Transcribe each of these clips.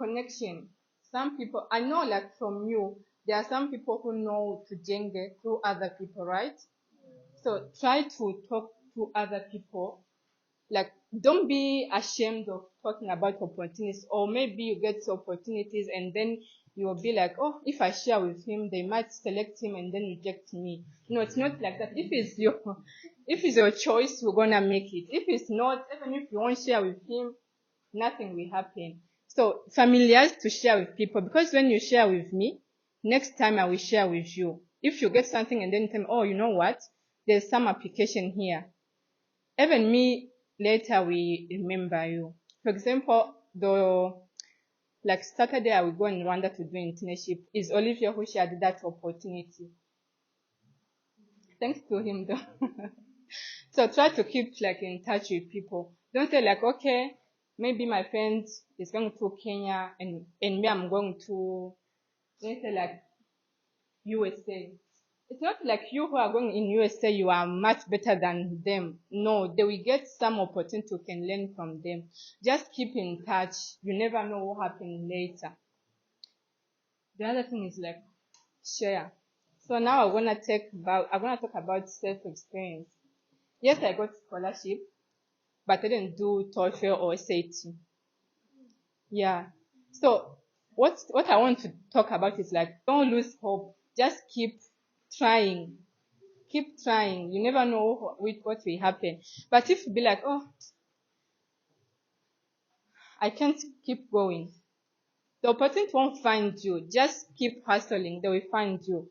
connection. Some people, I know like from you, there are some people who know Tujenge through other people, right? So try to talk to other people. Like, don't be ashamed of talking about opportunities, or maybe you get opportunities and then you'll be like, oh, if I share with him, they might select him and then reject me. No, it's not like that. If it's your choice, we're gonna make it. If it's not, even if you won't share with him, nothing will happen. So familiarize to share with people, because when you share with me, next time I will share with you. If you get something and then you tell me, oh, you know what? There's some application here. Even me, later we remember you. For example, like Saturday I will go in Rwanda to do internship. Is Olivier who shared that opportunity. Thanks to him though. So try to keep like in touch with people. Don't say like, okay, maybe my friend is going to Kenya and me I'm going to, let's say like USA. It's not like you who are going in USA, you are much better than them. No, they will get some opportunity you can learn from them. Just keep in touch. You never know what happens later. The other thing is like share. So now I'm gonna talk about self-experience. Yes, I got scholarship, but I didn't do TOEFL or SAT. Yeah. So what I want to talk about is like, don't lose hope. Just keep trying. Keep trying. You never know what will happen. But if you be like, oh, I can't keep going, the opportunity won't find you. Just keep hustling. They will find you.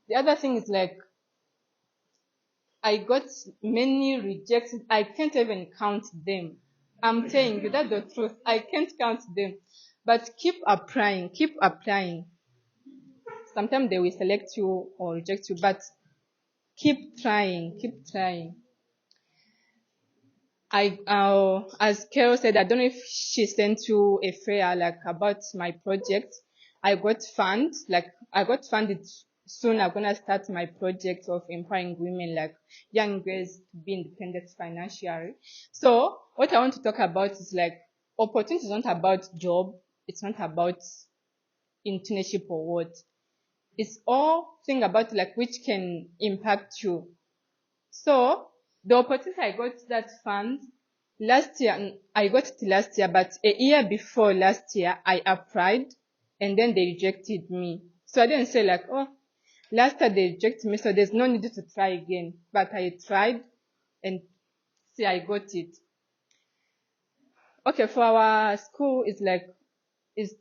The other thing is like, I got many rejections. I can't even count them. I'm telling you, that's the truth. I can't count them. But keep applying. Keep applying. Sometimes they will select you or reject you, but keep trying. Keep trying. As Carol said, I don't know if she sent you a flyer like about my project. I got funded soon. I'm gonna start my project of empowering women, like young girls, to be independent financially. So what I want to talk about is like, opportunity is not about job. It's not about internship or what. It's all thing about like which can impact you. So the opportunity I got that fund last year, I got it last year, but a year before last year, I applied and then they rejected me. So I didn't say like, oh, last year they rejected me, so there's no need to try again. But I tried and see, I got it. Okay, for our school, it's like, it's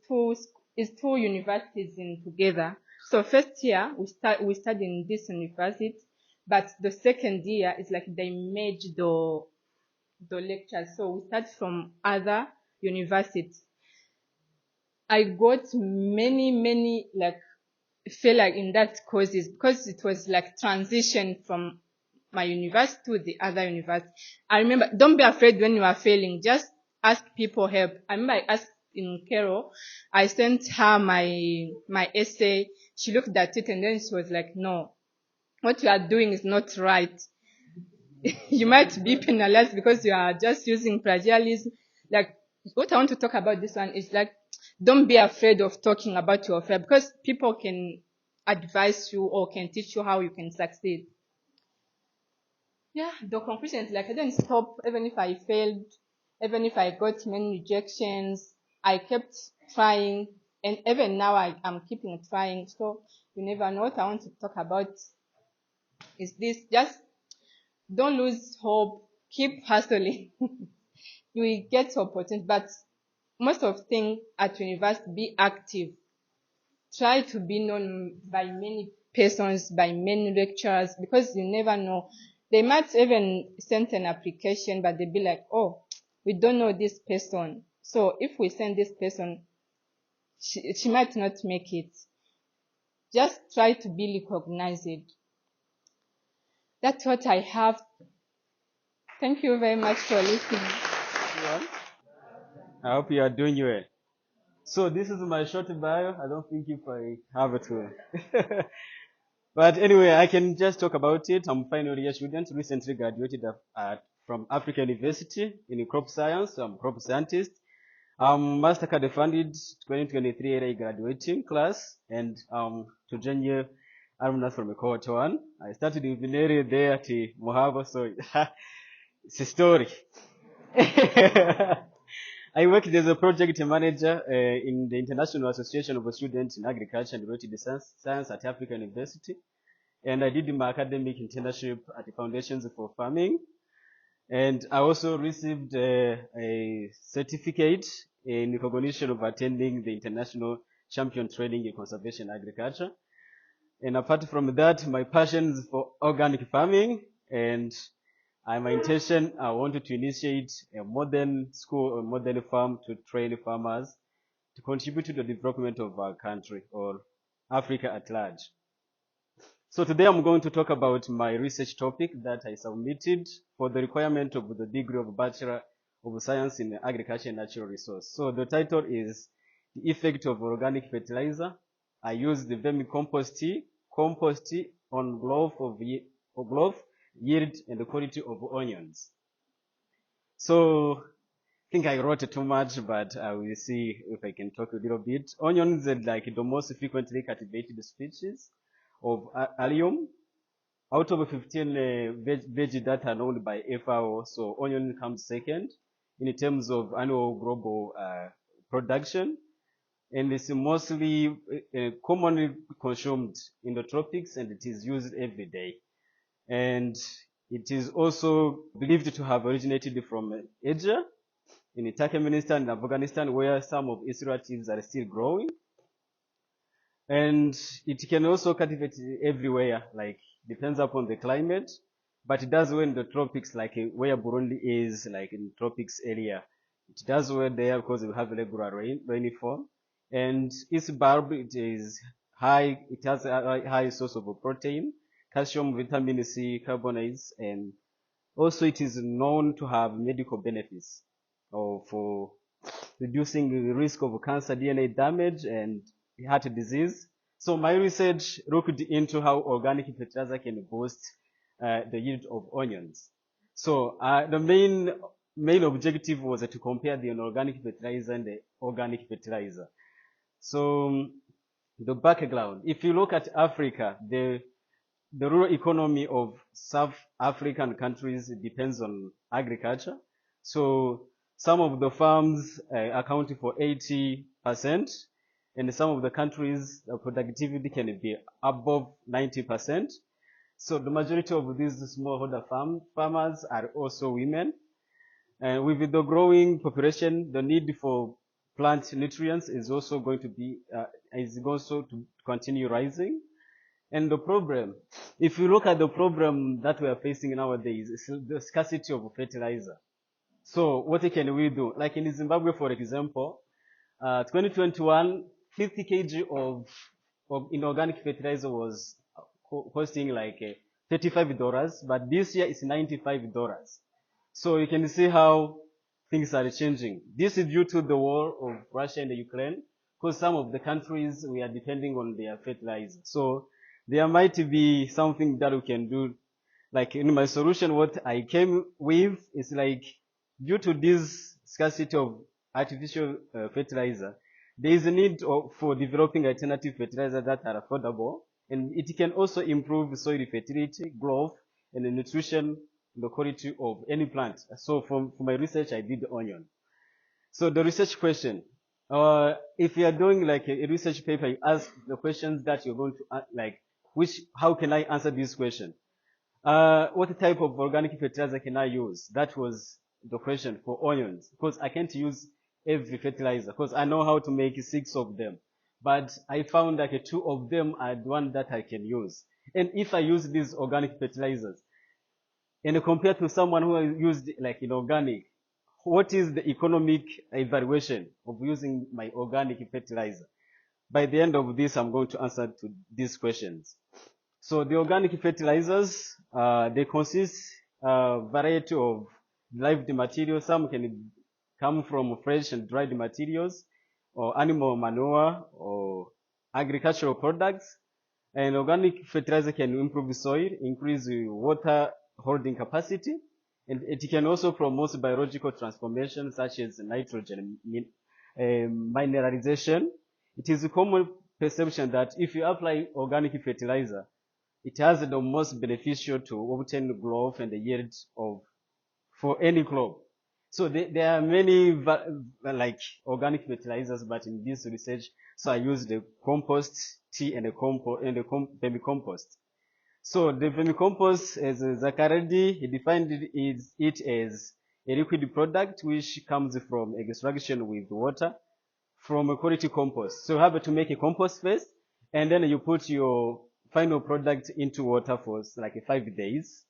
two universities in together. So first year, we study in this university, but the second year is like they merge the lectures. So we start from other universities. I got many like failure in that courses because it was like transition from my university to the other university. I remember, don't be afraid when you are failing. Just ask people help. I remember I asked in Carol, I sent her my essay. She looked at it and then she was like, no, what you are doing is not right. You might be penalized because you are just using plagiarism. Like, what I want to talk about this one is like, don't be afraid of talking about your failure, because people can advise you or can teach you how you can succeed. Yeah, the conclusion is like, I didn't stop even if I failed, even if I got many rejections. I kept trying, and even now I'm keeping trying. So you never know. What I want to talk about is this: just don't lose hope. Keep hustling. You will get opportunities, but most of things at university, be active. Try to be known by many persons, by many lecturers, because you never know. They might even send an application, but they'll be like, oh, we don't know this person. So if we send this person, she might not make it. Just try to be recognized. That's what I have. Thank you very much for listening. I hope you are doing well. So this is my short bio. I don't think if I have to. But anyway, I can just talk about it. I'm a final year student, recently graduated from Africa University in crop science. I'm a crop scientist. I'm MasterCard funded 2023 LA graduating class, and Tujenge Alumni from Cohort 1. I started in Vumilia there at Mohava, so it's a story. I worked as a project manager in the International Association of Students in Agriculture and Related Science at Africa University. And I did my academic internship at the Foundations for Farming. And I also received a certificate in recognition of attending the International Champion Training in Conservation Agriculture. And apart from that, my passion is for organic farming, and my intention, I wanted to initiate a modern school, a modern farm to train farmers to contribute to the development of our country or Africa at large. So today I'm going to talk about my research topic that I submitted for the requirement of the degree of Bachelor of Science in Agriculture and Natural Resource. So the title is The Effect of Organic Fertilizer. I used the vermicompost on growth, yield, and the quality of onions. So I think I wrote too much, but I will see if I can talk a little bit. Onions are like the most frequently cultivated species of allium. Out of 15 veg that are known by FAO, so onion comes second in terms of annual global production. And it's mostly commonly consumed in the tropics, and it is used every day. And it is also believed to have originated from Asia, in Turkmenistan and Afghanistan, where some of its relatives are still growing. And it can also cultivate everywhere, like depends upon the climate, but it does well in the tropics, like where Burundi is, like in tropics area. It does well there because we have regular rainfall. And its bulb, it is high, it has a high source of protein, calcium, vitamin C, carbonates, and also it is known to have medical benefits for reducing the risk of cancer, DNA damage, and heart disease. So my research looked into how organic fertilizer can boost the yield of onions. So the main objective was to compare the inorganic fertilizer and the organic fertilizer. So the background, if you look at Africa, the rural economy of South African countries depends on agriculture. So some of the farms account for 80%, and some of the countries, the productivity can be above 90%. So the majority of these smallholder farmers are also women. And with the growing population, the need for plant nutrients is also going to continue rising. And the problem, if you look at the problem that we are facing nowadays, is the scarcity of fertilizer. So what can we do? Like in Zimbabwe, for example, 2021, 50 kg of inorganic fertilizer was costing like $35, but this year it's $95. So you can see how things are changing. This is due to the war of Russia and Ukraine, because some of the countries we are depending on their fertilizer. So there might be something that we can do. Like in my solution, what I came with is like, due to this scarcity of artificial fertilizer, there is a need for developing alternative fertilizers that are affordable, and it can also improve soil fertility, growth, and the nutrition, the quality of any plant. So for my research, I did onion. So the research question, if you are doing like a research paper, you ask the questions that you're going to how can I answer this question? What type of organic fertilizer can I use? That was the question for onions, because I can't use every fertilizer, because I know how to make 6 of them. But I found like 2 of them are the one that I can use. And if I use these organic fertilizers, and compared to someone who used like inorganic, what is the economic evaluation of using my organic fertilizer? By the end of this, I'm going to answer to these questions. So the organic fertilizers, they consist of a variety of derived materials. Some can come from fresh and dried materials, or animal manure, or agricultural products. And organic fertilizer can improve soil, increase water holding capacity, and it can also promote biological transformation such as nitrogen mineralization. It is a common perception that if you apply organic fertilizer, it has the most beneficial to obtain growth and the yield for any crop. So there are many like organic fertilizers, but in this research, so I used the compost tea and the vermicompost. So the vermicompost, as Zakaradi, he defined it as a liquid product which comes from extraction with water from a quality compost. So you have to make a compost first, and then you put your final product into water for like 5 days.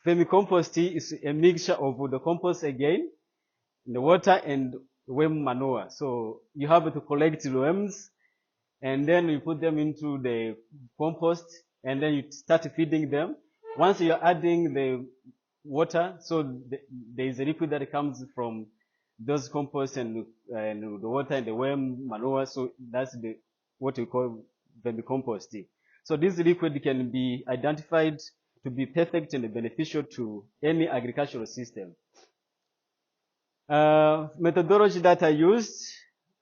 Vermicompost is a mixture of the compost again, the water and worm manure. So you have to collect the worms, and then you put them into the compost, and then you start feeding them. Once you're adding the water, so there is a liquid that comes from those compost and the water and the worm manure. So that's what we call vermicomposting. So this liquid can be identified to be perfect and beneficial to any agricultural system. Methodology that I used,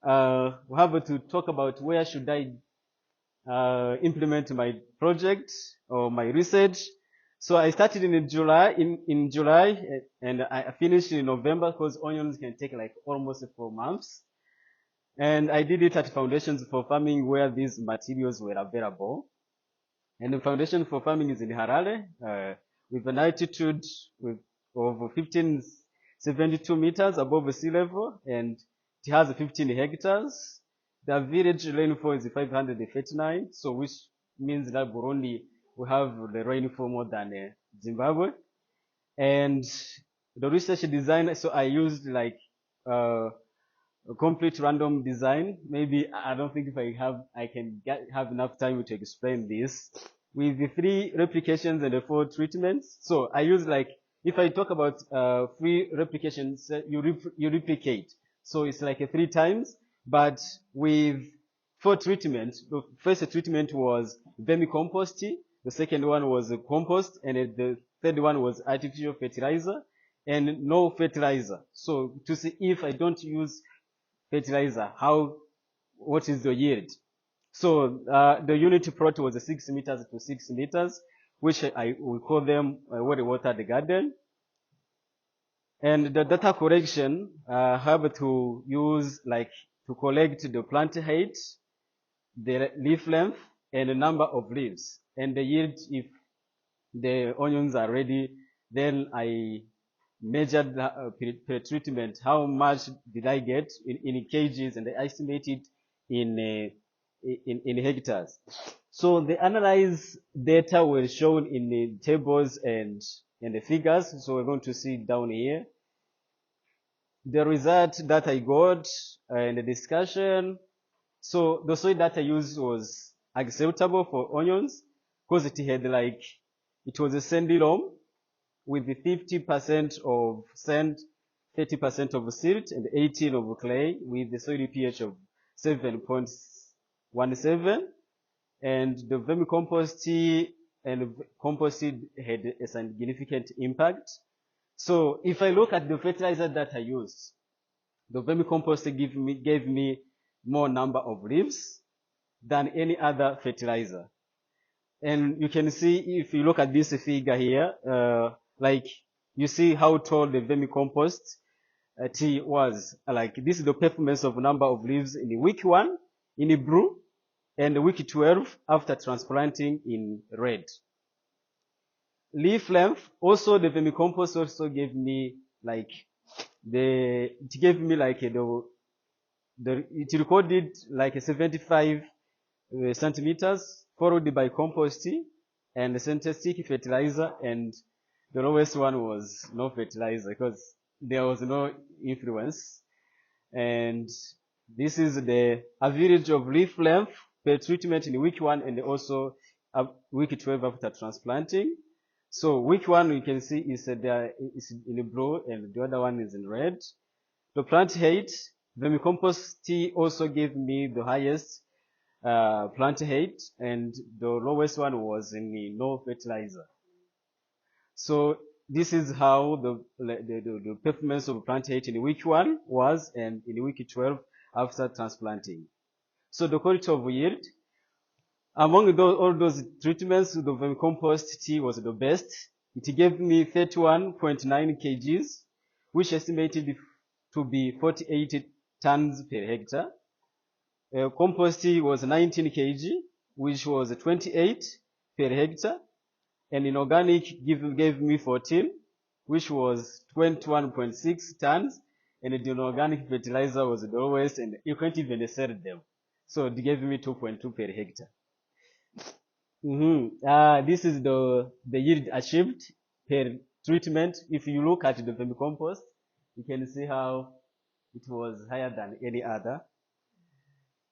we have to talk about where should I implement my project or my research. So I started in July, and I finished in November because onions can take like almost 4 months. And I did it at Foundations for Farming where these materials were available. And the Foundation for Farming is in Harare, with an altitude of 1572 meters above sea level, and it has 15 hectares. The average rainfall is 539, so which means that Burundi will have the rainfall more than Zimbabwe. And the research design, so I used like a complete random design. Maybe I don't think if I can have enough time to explain this. With the 3 replications and the 4 treatments. So I use like, if I talk about 3 replications, you replicate. So it's like 3 times, but with 4 treatments. The first treatment was vermicompost, the second one was compost, and the third one was artificial fertilizer and no fertilizer. So to see if I don't use fertilizer, what is the yield? So the unit plot was 6 meters to 6 meters, which we call them where we water the garden. And the data collection, have to use like to collect the plant height, the leaf length, and the number of leaves, and the yield if the onions are ready. Then I measured per treatment how much did I get in kgs, and I estimated in hectares. So the analyzed data were shown in the tables and the figures. So we're going to see down here the result that I got in the discussion. So the soil that I used was acceptable for onions because it was a sandy loam with 50% of sand, 30% of silt, and 18% of clay, with the soil pH of 7.17. And the vermicompost and compost had a significant impact. So if I look at the fertilizer that I used, the vermicompost gave me more number of leaves than any other fertilizer. And you can see if you look at this figure here, like you see how tall the vermicompost tea was. Like this is the performance of number of leaves in week 1 in blue, and week 12 after transplanting in red. Leaf length, also the vermicompost also gave me like it recorded like 75 centimeters, followed by compost tea and the synthetic fertilizer, and the lowest one was no fertilizer because there was no influence. And this is the average of leaf length per treatment in week 1 and also week 12 after transplanting. So week 1 you can see is in blue and the other one is in red. The plant height, vermicompost tea also gave me the highest plant height, and the lowest one was in the no fertilizer. So this is how the performance of plant height in week 1 was, and in week 12 after transplanting. So the quality of yield, among all those treatments, the vermicompost tea was the best. It gave me 31.9 kgs, which estimated to be 48 tons per hectare. Compost tea was 19 kg, which was 28 per hectare. And inorganic gave me 14, which was 21.6 tons. And the inorganic fertilizer was the lowest, and you can't even sell them. So it gave me 2.2 per hectare. This is the yield achieved per treatment. If you look at the vermicompost, you can see how it was higher than any other.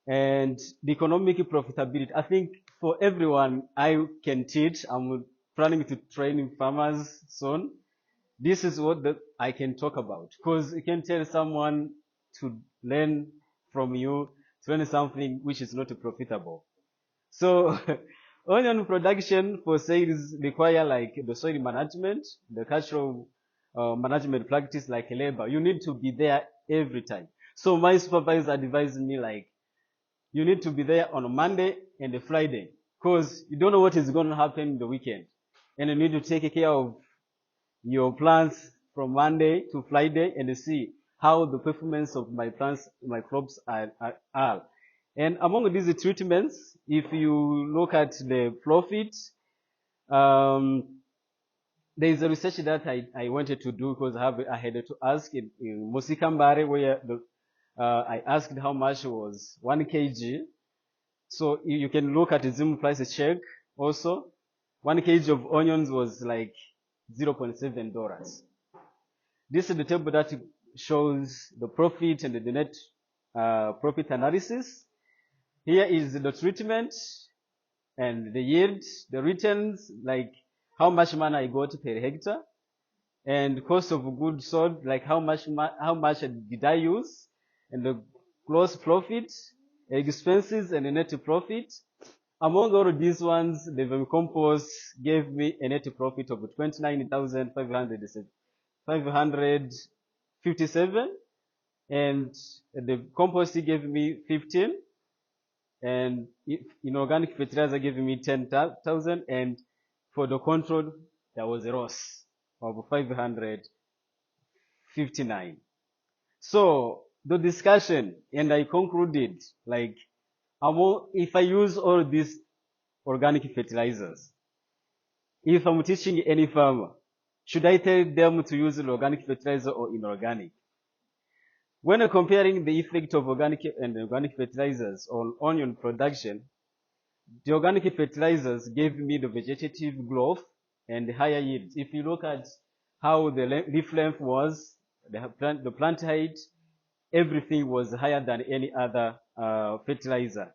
And the economic profitability, I think for everyone I can teach, I'm planning to train farmers soon. This is what I can talk about, because you can tell someone to learn from you, to learn something which is not profitable. So onion production for sales require like the soil management, the cultural management practice like labor. You need to be there every time. So my supervisor advised me like, you need to be there on a Monday and a Friday, because you don't know what is going to happen in the weekend. And you need to take care of your plants from Monday to Friday and see how the performance of my plants, my crops are. And among these treatments, if you look at the profit, there is a research that I wanted to do, because I had to ask in Mosikambare, where I asked how much was 1 kg. So you can look at the Zoom price check also. 1 kg of onions was like $0.7. This is the table that shows the profit and the net profit analysis. Here is the treatment and the yield, the returns, like how much money I got per hectare, and cost of goods sold, like how much did I use, and the gross profit, expenses, and the net profit. Among all of these ones, the vermicompost gave me a net profit of 29,557, and the compost gave me 15, and inorganic fertilizer gave me 10,000, and for the control there was a loss of 559. So the discussion, and I concluded, like, if I use all these organic fertilizers, if I'm teaching any farmer, should I tell them to use organic fertilizer or inorganic? When comparing the effect of organic and inorganic fertilizers on onion production, the organic fertilizers gave me the vegetative growth and the higher yields. If you look at how the leaf length was, the plant height, everything was higher than any other fertilizer.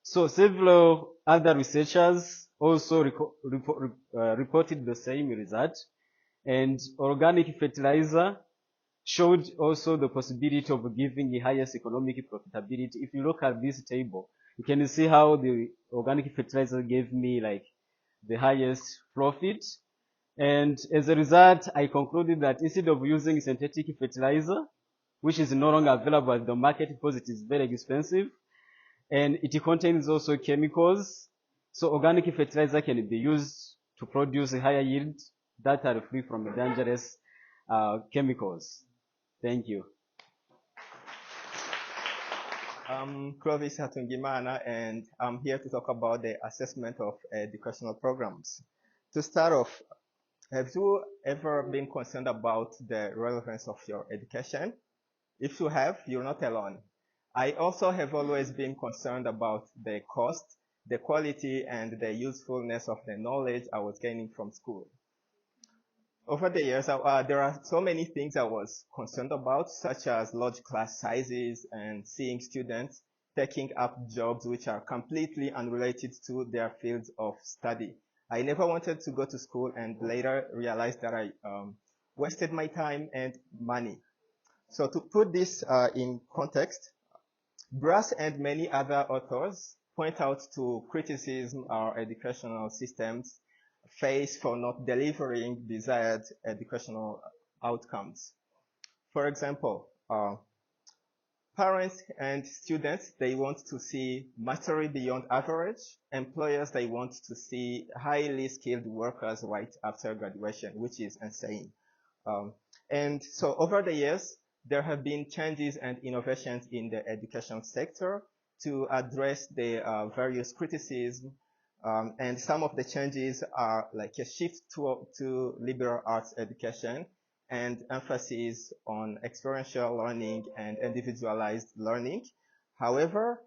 So several other researchers also reported the same result, and organic fertilizer showed also the possibility of giving the highest economic profitability. If you look at this table, you can see how the organic fertilizer gave me like the highest profit. And as a result, I concluded that instead of using synthetic fertilizer, which is no longer available at the market because it is very expensive, and it contains also chemicals, so organic fertilizer can be used to produce a higher yield that are free from dangerous chemicals. Thank you. I'm Clovis Hatungimana, and I'm here to talk about the assessment of educational programs. To start off, have you ever been concerned about the relevance of your education? If you have, you're not alone. I also have always been concerned about the cost, the quality, and the usefulness of the knowledge I was gaining from school. Over the years, there are so many things I was concerned about, such as large class sizes and seeing students taking up jobs which are completely unrelated to their fields of study. I never wanted to go to school, and later realized that I wasted my time and money. So to put this in context, Brass and many other authors point out to criticism our educational systems face for not delivering desired educational outcomes. For example, parents and students, they want to see mastery beyond average. Employers, they want to see highly skilled workers right after graduation, which is insane. And so over the years, there have been changes and innovations in the education sector to address the various criticisms. And some of the changes are like a shift to liberal arts education and emphasis on experiential learning and individualized learning. However,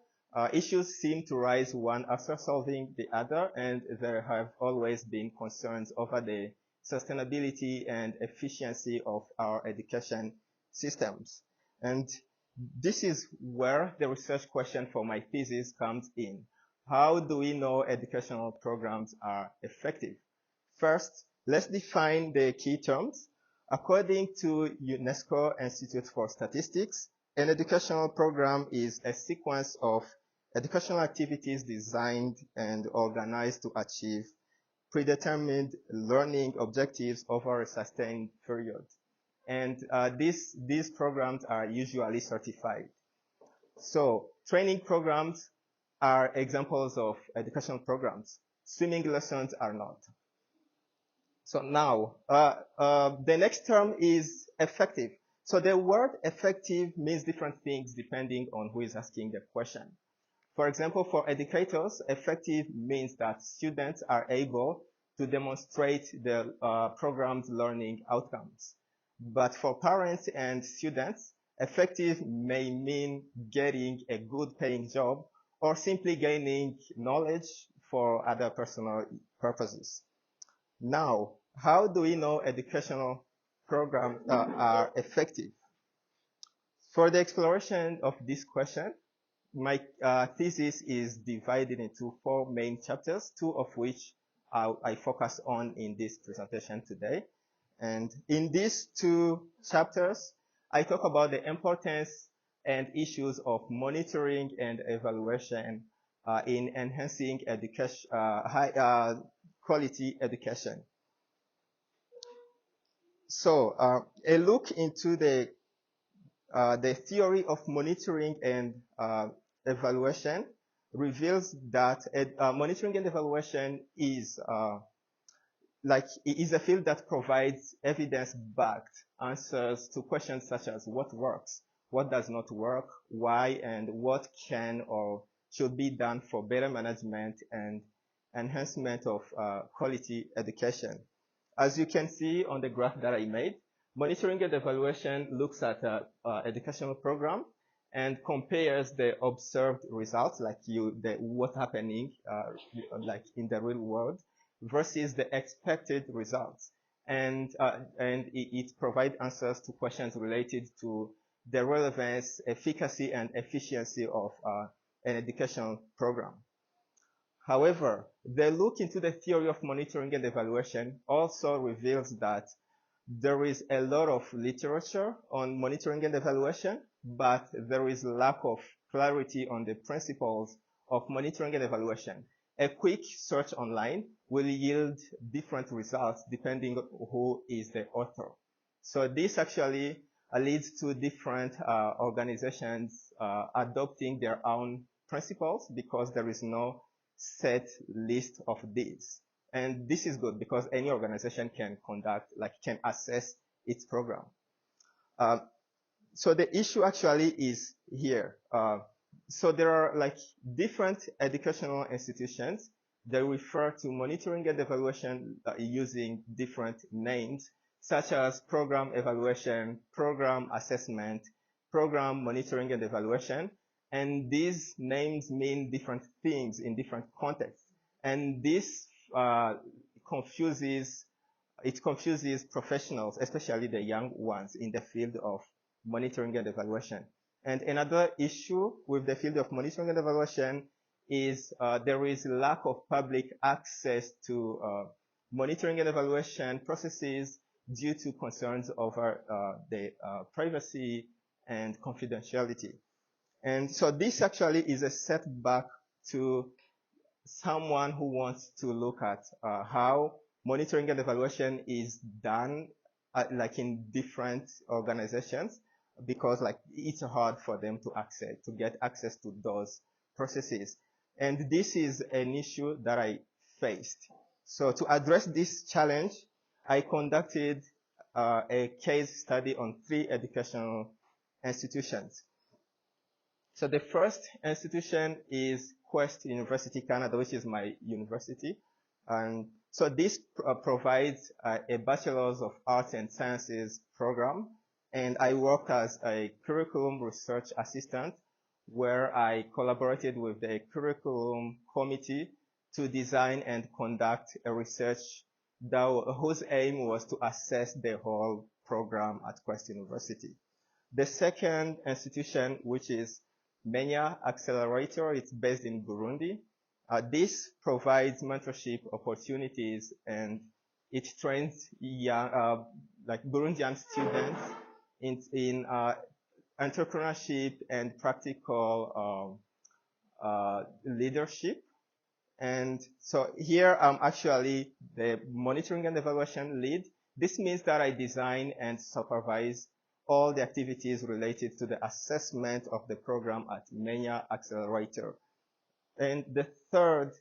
issues seem to rise one after solving the other, and there have always been concerns over the sustainability and efficiency of our education systems. And this is where the research question for my thesis comes in. How do we know educational programs are effective? First, let's define the key terms. According to UNESCO Institute for Statistics, an educational program is a sequence of educational activities designed and organized to achieve predetermined learning objectives over a sustained period. And these programs are usually certified. So training programs are examples of educational programs. Swimming lessons are not. So now, the next term is effective. So the word effective means different things depending on who is asking the question. For example, for educators, effective means that students are able to demonstrate the program's learning outcomes. But for parents and students, effective may mean getting a good paying job or simply gaining knowledge for other personal purposes. Now, how do we know educational programs are effective? For the exploration of this question, my thesis is divided into 4 main chapters, 2 of which I focus on in this presentation today. And in these 2 chapters, I talk about the importance and issues of monitoring and evaluation in enhancing education, high quality education. So a look into the theory of monitoring and evaluation reveals that monitoring and evaluation is a field that provides evidence-backed answers to questions such as what works, what does not work, why, and what can or should be done for better management and enhancement of quality education. As you can see on the graph that I made, monitoring and evaluation looks at educational program and compares the observed results, like what's happening like in the real world, versus the expected results. And it provides answers to questions related to the relevance, efficacy, and efficiency of an educational program. However, the look into the theory of monitoring and evaluation also reveals that there is a lot of literature on monitoring and evaluation, but there is lack of clarity on the principles of monitoring and evaluation. A quick search online will yield different results depending on who is the author. So this actually leads to different organizations adopting their own principles because there is no set list of these. And this is good because any organization can can assess its program. So the issue actually is here. So there are different educational institutions that refer to monitoring and evaluation using different names, such as program evaluation, program assessment, program monitoring and evaluation. And these names mean different things in different contexts. And this confuses professionals, especially the young ones in the field of monitoring and evaluation. And another issue with the field of monitoring and evaluation is there is lack of public access to monitoring and evaluation processes due to concerns over the privacy and confidentiality. And so this actually is a setback to someone who wants to look at how monitoring and evaluation is done like in different organizations, because like it's hard for them to get access to those processes. And this is an issue that I faced. So to address this challenge, I conducted a case study on 3 educational institutions. So the first institution is Quest University Canada, which is my university. And so this provides a Bachelor's of Arts and Sciences program. And I worked as a curriculum research assistant, where I collaborated with the curriculum committee to design and conduct a research whose aim was to assess the whole program at Quest University. The second institution, which is Menya Accelerator, it's based in Burundi. This provides mentorship opportunities, and it trains young, like Burundian students in entrepreneurship and practical leadership. And so here I'm actually the monitoring and evaluation lead. This means that I design and supervise all the activities related to the assessment of the program at Menya Accelerator. And the third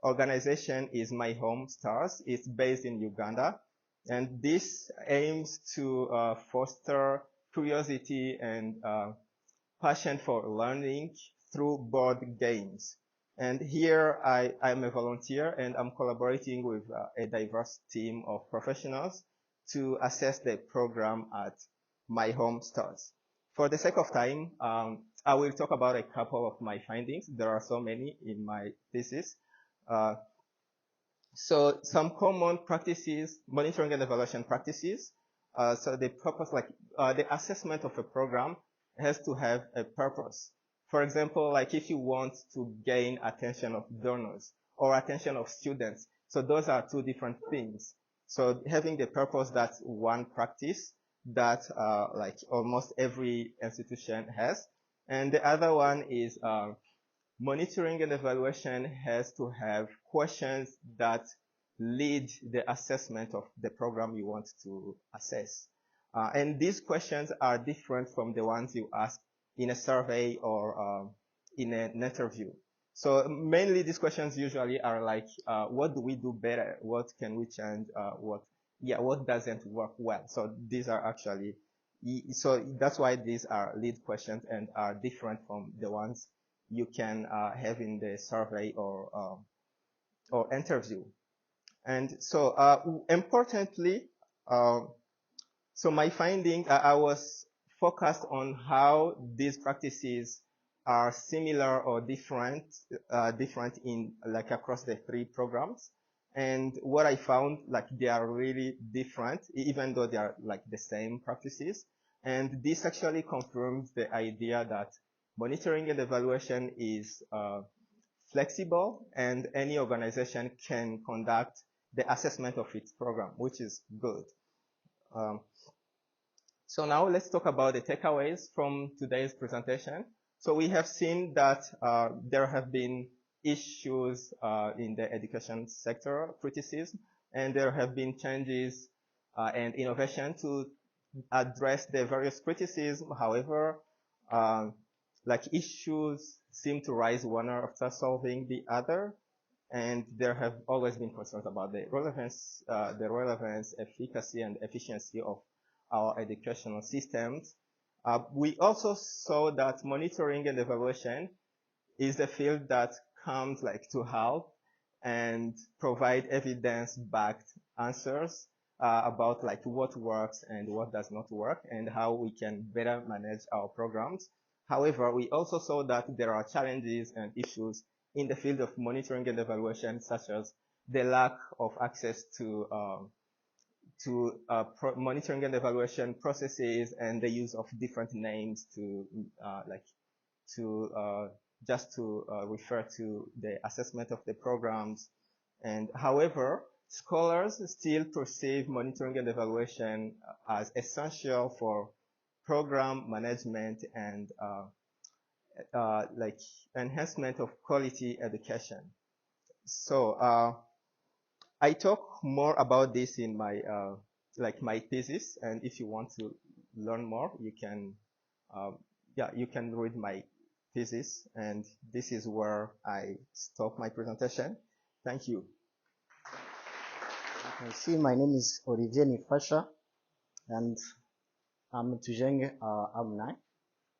organization is My Home Stars. It's based in Uganda. And this aims to foster curiosity and passion for learning through board games. And here I'm a volunteer, and I'm collaborating with a diverse team of professionals to assess the program at My Home Stars. For the sake of time, I will talk about a couple of my findings. There are so many in my thesis. So some common practices, monitoring and evaluation practices. So the purpose, like the assessment of a program has to have a purpose. For example, like if you want to gain attention of donors or attention of students. So those are 2 different things. So having the purpose, that's one practice that like almost every institution has. And the other one is monitoring and evaluation has to have questions that lead the assessment of the program you want to assess. And these questions are different from the ones you ask in a survey or in an interview. So mainly these questions usually are like, what do we do better? What can we change? What doesn't work well? So these are actually, so that's why these are lead questions and are different from the ones you can have in the survey or interview. And so importantly, so my finding, I was focused on how these practices are similar or different in like across the 3 programs. And what I found, like they are really different, even though they are like the same practices. And this actually confirms the idea that monitoring and evaluation is flexible, and any organization can conduct the assessment of its program, which is good. So now let's talk about the takeaways from today's presentation. So we have seen that there have been issues in the education sector, criticism, and there have been changes and innovation to address the various criticism. However, like issues seem to rise one after solving the other, and there have always been concerns about the relevance, efficacy, and efficiency of our educational systems. We also saw that monitoring and evaluation is a field that comes like to help and provide evidence-backed answers about like what works and what does not work and how we can better manage our programs. However, we also saw that there are challenges and issues in the field of monitoring and evaluation, such as the lack of access to monitoring and evaluation processes and the use of different names to just to refer to the assessment of the programs. And however, scholars still perceive monitoring and evaluation as essential for program management and like enhancement of quality education. So I talk more about this in my like my thesis, and if you want to learn more, you can you can read my thesis, and this is where I stop my presentation. Thank you. I see my name is Olivier Nifasha, and I'm a Tujenge Alumni,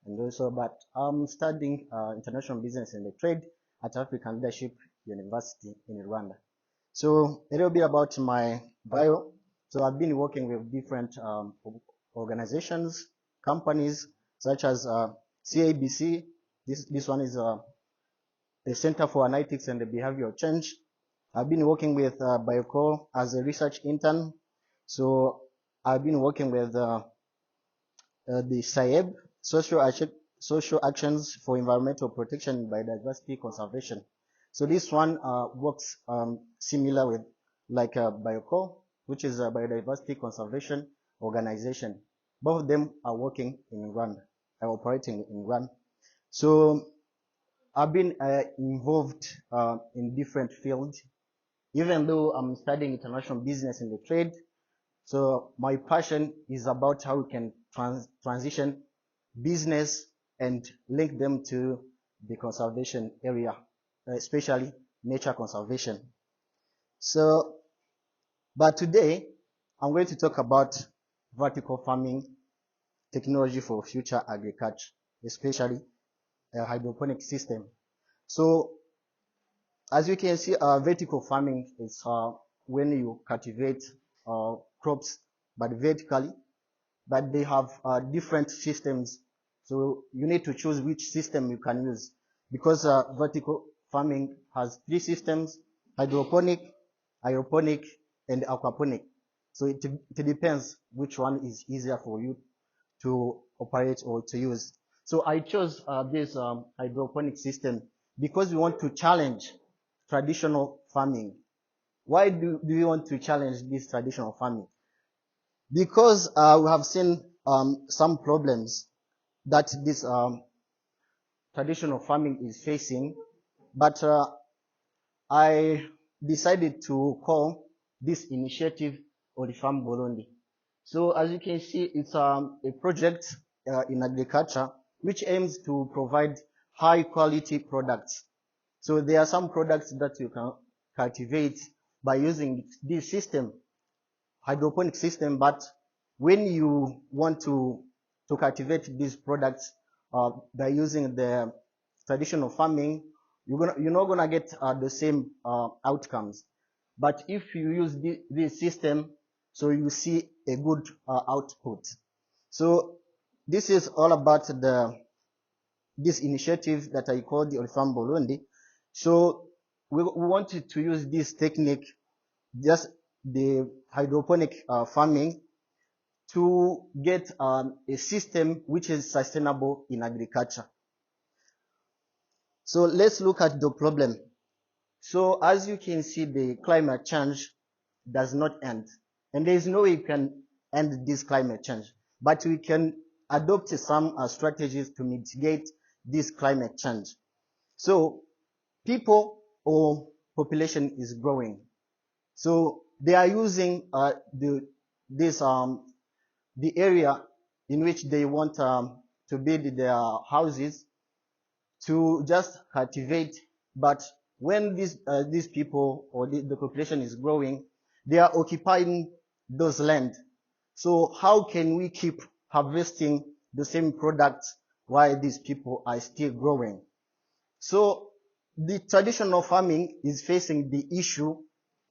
and also, but I'm studying international business and trade at African Leadership University in Rwanda. So a little bit about my bio. So I've been working with different organizations, companies such as CABC. This one is the Center for Analytics and Behavioral Change. I've been working with BioCo as a research intern. So I've been working with the SAEB, Social Actions for Environmental Protection and Biodiversity Conservation. So this one works similar with like BioCo, which is a biodiversity conservation organization. Both of them are working in Rwanda, are operating in Rwanda. So I've been involved in different fields, even though I'm studying international business and trade. So my passion is about how we can transition business and link them to the conservation area, especially nature conservation. So, but today I'm going to talk about vertical farming technology for future agriculture, especially a hydroponic system. So, as you can see, vertical farming is when you cultivate crops, but vertically, but they have different systems. So you need to choose which system you can use, because vertical farming has 3 systems: hydroponic, aeroponic, and aquaponic. So it depends which one is easier for you to operate or to use. So I chose this hydroponic system because we want to challenge traditional farming. Why do we want to challenge this traditional farming? Because we have seen some problems that this traditional farming is facing, but I decided to call this initiative Olifarm Burundi. So as you can see, it's a project in agriculture which aims to provide high quality products. So there are some products that you can cultivate by using this system, hydroponic system, but when you want to cultivate these products by using the traditional farming, you're not gonna get the same outcomes. But if you use this system, so you see a good output. So this is all about this initiative that I call the Olifarm Burundi. So we wanted to use this technique, just the hydroponic farming, to get a system which is sustainable in agriculture. So let's look at the problem. So as you can see, the climate change does not end. And there is no way you can end this climate change. But we can adopt some strategies to mitigate this climate change. So people or population is growing. So they are using the area in which they want to build their houses to just cultivate. But when these people or the population is growing, they are occupying those land. So how can we keep harvesting the same products while these people are still growing? So the traditional farming is facing the issue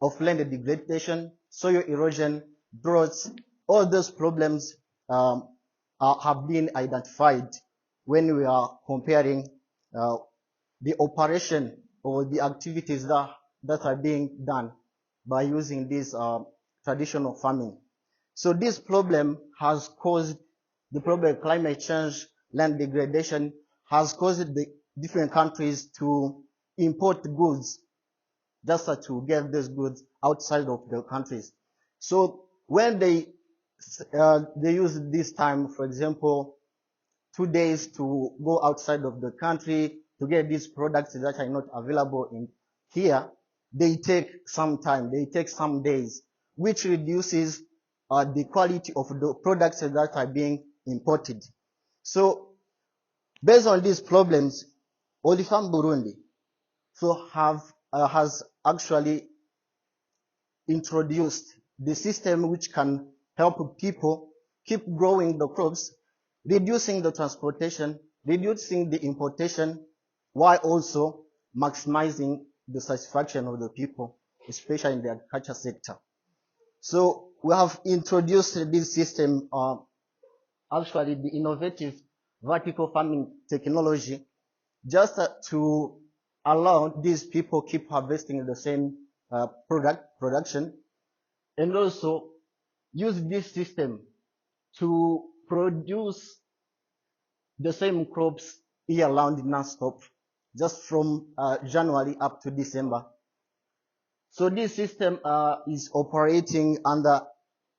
of land degradation, soil erosion, droughts. All those problems have been identified when we are comparing the operation or the activities that are being done by using this traditional farming. So this problem has caused the problem of climate change, land degradation, has caused the different countries to import goods just to get these goods outside of the countries. So when they use this time, for example, 2 days to go outside of the country to get these products that are not available in here, they take some time, they take some days, which reduces the quality of the products that are being imported. So based on these problems, Olifam Burundi has actually introduced the system which can help people keep growing the crops, reducing the transportation, reducing the importation, while also maximizing the satisfaction of the people, especially in the agriculture sector. So we have introduced this system, actually the innovative vertical farming technology, just to allow these people keep harvesting the same production, and also use this system to produce the same crops year-round non-stop, just from January up to December. So this system is operating under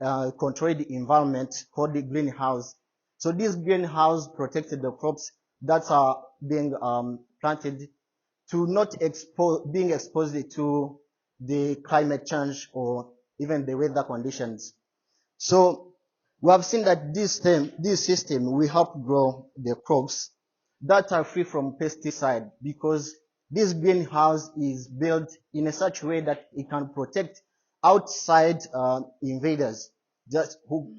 a controlled environment called the greenhouse. So this greenhouse protected the crops that are being planted to not being exposed to the climate change or even the weather conditions. So we have seen that this system will help grow the crops that are free from pesticide, because this greenhouse is built in a such way that it can protect outside invaders,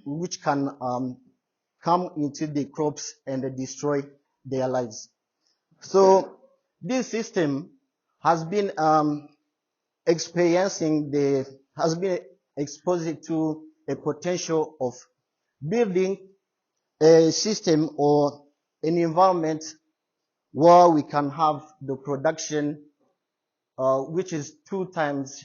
which can come into the crops and destroy their lives. So this system has been exposed to a potential of building a system or an environment where we can have the production which is 2 times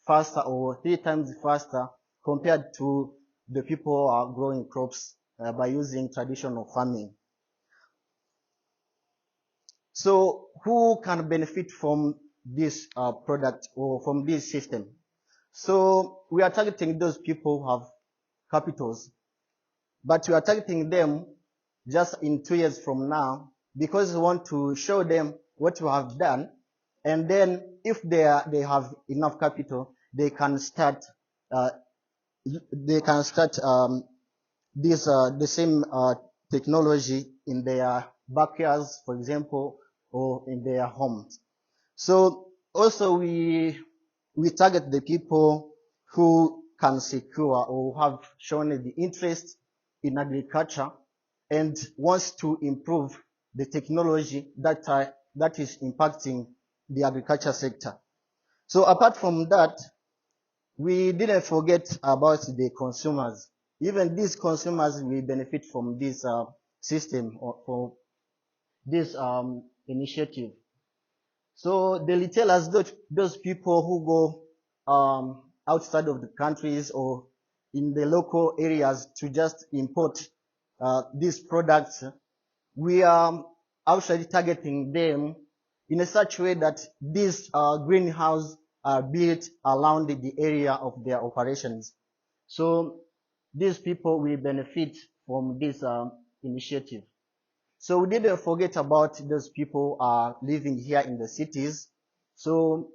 faster or 3 times faster compared to the people who are growing crops by using traditional farming. So who can benefit from this product or from this system? So we are targeting those people who have capitals, but we are targeting them just in 2 years from now, because we want to show them what we have done, and then if they have enough capital, they can start the same technology in their backyards, for example, or in their homes. So also we target the people who can secure or have shown the interest in agriculture and wants to improve the technology that is impacting the agriculture sector. So apart from that, we didn't forget about the consumers. Even these consumers will benefit from this system or for this initiative. So the retailers, those people who go outside of the countries or in the local areas to just import these products, we are actually targeting them in a such way that these greenhouses are built around the area of their operations. So these people will benefit from this initiative. So we didn't forget about those people living here in the cities. So,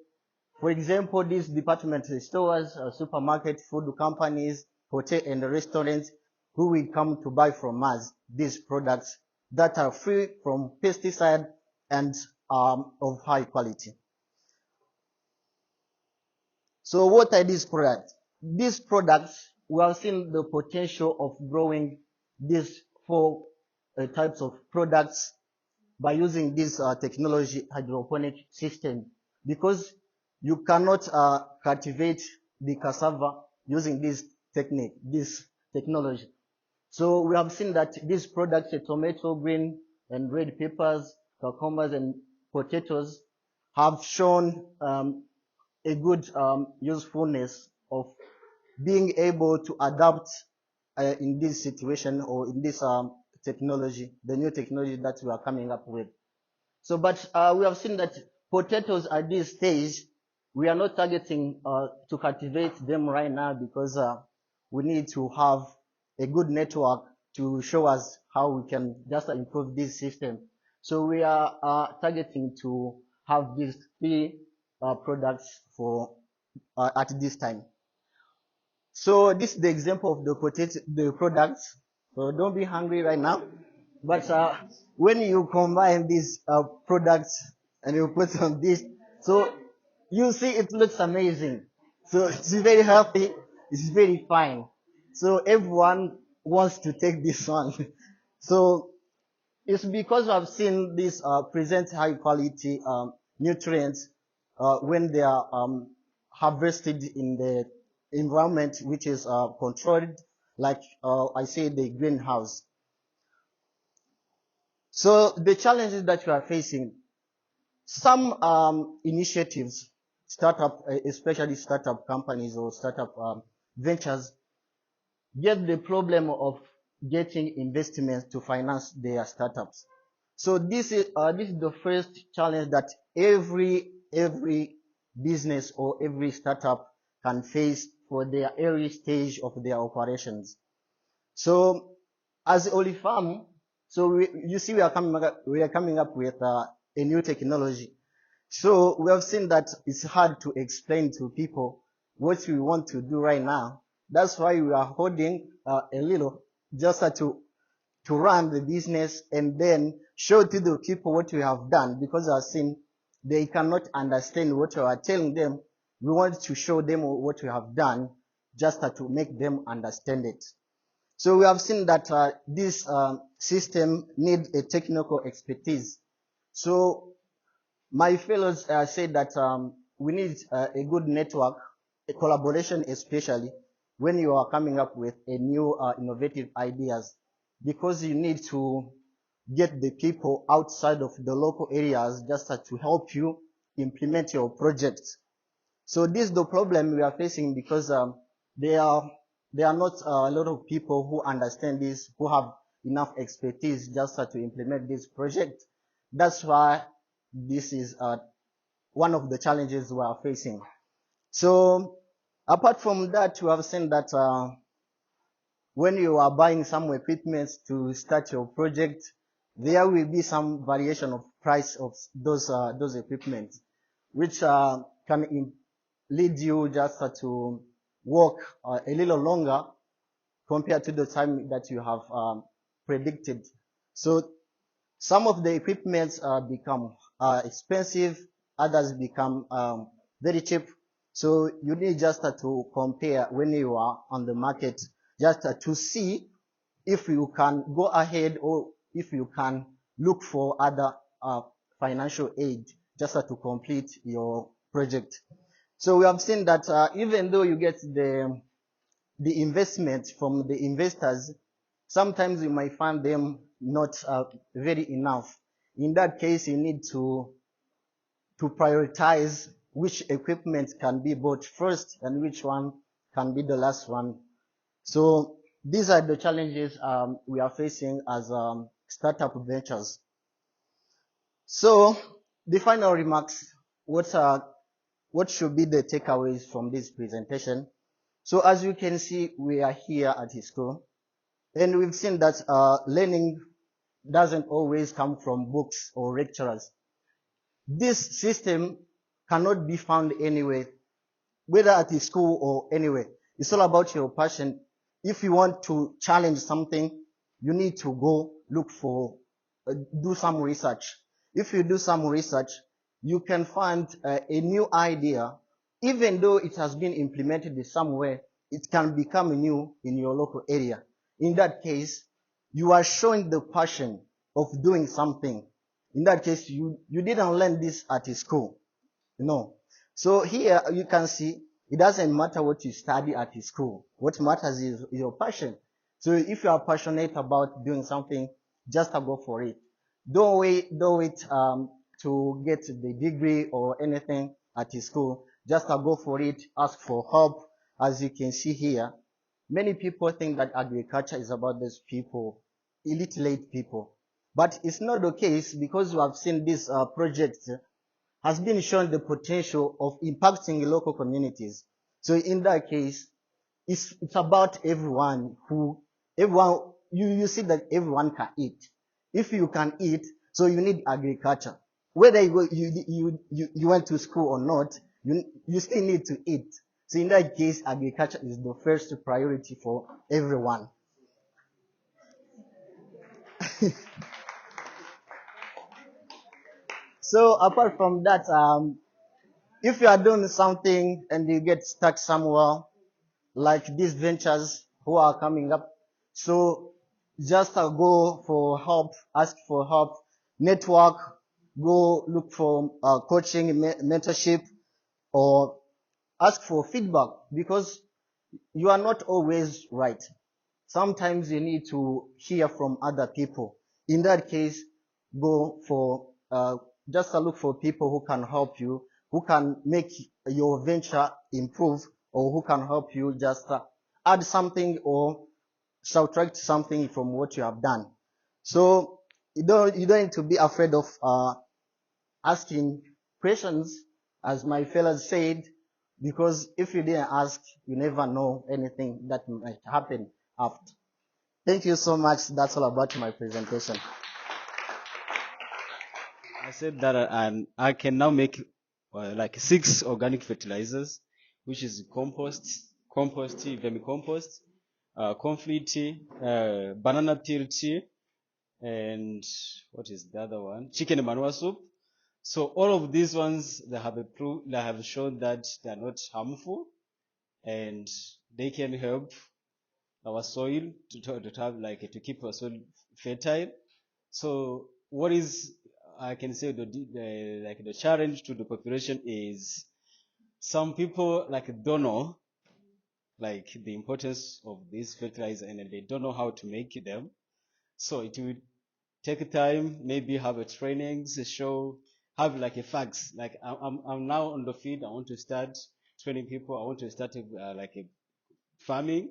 for example, these department stores, supermarket, food companies, hotel and restaurants, who will come to buy from us these products that are free from pesticide and of high quality. So what are these products? These products, we have seen the potential of growing these 4 types of products by using this technology hydroponic system, because you cannot cultivate the cassava using this technology. So we have seen that these products, tomato, green and red peppers, cucumbers and potatoes, have shown a good usefulness of being able to adapt in this situation or in this technology, the new technology that we are coming up with. So, but we have seen that potatoes at this stage, we are not targeting to cultivate them right now, because we need to have a good network to show us how we can just improve this system. So we are targeting to have these 3 products for at this time. So this is the example of the products. So don't be hungry right now. But when you combine these products and you put on this, so you see it looks amazing. So it's very healthy. It's very fine. So everyone wants to take this one. So it's because I've seen this present high quality nutrients when they are harvested in the environment which is controlled, like I say, the greenhouse. So the challenges that you are facing, some initiatives, especially startup companies or startup ventures, get the problem of getting investments to finance their startups. So this is the first challenge that every business or every startup can face for their early stage of their operations. So as Olifam, so you see we are coming up with a new technology. So we have seen that it's hard to explain to people what we want to do right now. That's why we are holding a little just to run the business and then show to the people what we have done, because I've seen they cannot understand what we are telling them. We want to show them what we have done just to make them understand it. So we have seen that this system needs a technical expertise. So my fellows said that we need a good network, a collaboration especially when you are coming up with a new innovative ideas, because you need to get the people outside of the local areas just to help you implement your projects. So this is the problem we are facing, because there are not a lot of people who understand this, who have enough expertise just to implement this project. That's why this is one of the challenges we are facing. So apart from that, we have seen that when you are buying some equipment to start your project, there will be some variation of price of those equipment, which can lead you just to work a little longer compared to the time that you have predicted. So some of the equipments become expensive, others become very cheap. So you need just to compare when you are on the market, just to see if you can go ahead or if you can look for other financial aid just to complete your project. So we have seen that even though you get the investment from the investors, sometimes you might find them not very enough. In that case, you need to prioritize which equipment can be bought first and which one can be the last one. So these are the challenges we are facing as startup ventures. So the final remarks, what should be the takeaways from this presentation? So as you can see, we are here at his school, and we've seen that learning doesn't always come from books or lecturers. This system cannot be found anywhere, whether at the school or anywhere. It's all about your passion. If you want to challenge something, you need to go look for, do some research. If you do some research, you can find a new idea. Even though it has been implemented somewhere, it can become new in your local area. In that case, you are showing the passion of doing something. In that case, you didn't learn this at school. No. So here you can see it doesn't matter what you study at school. What matters is your passion. So if you are passionate about doing something, just go for it. Don't wait to get the degree or anything at school. Just go for it. Ask for help. As you can see here, many people think that agriculture is about those people, illiterate people. But it's not the case, because we have seen this project has been shown the potential of impacting local communities. So in that case, it's about everyone. You see that everyone can eat. If you can eat, so you need agriculture. whether you went to school or not, you still need to eat. So in that case, agriculture is the first priority for everyone. So apart from that, if you are doing something and you get stuck somewhere, like these ventures who are coming up, so just go for help, ask for help, network, go look for coaching, mentorship, or ask for feedback, because you are not always right. Sometimes you need to hear from other people. In that case, go for just look for people who can help you, who can make your venture improve, or who can help you just add something or subtract something from what you have done. So you don't need to be afraid of asking questions, as my fellows said, because if you didn't ask, you never know anything that might happen after. Thank you so much. That's all about my presentation. I said that I can now make like 6 organic fertilizers, which is compost, vermicompost, confit tea, banana peel tea, and what is the other one? Chicken manure soup. So all of these ones, they have shown that they are not harmful, and they can help our soil to have like to keep our soil fertile. So what is, I can say, the challenge to the population is some people like don't know like the importance of this fertilizer, and they don't know how to make them. So it will take time, maybe have a training to show, have like a facts. Like I'm now on the field. I want to start training people. I want to start like a farming,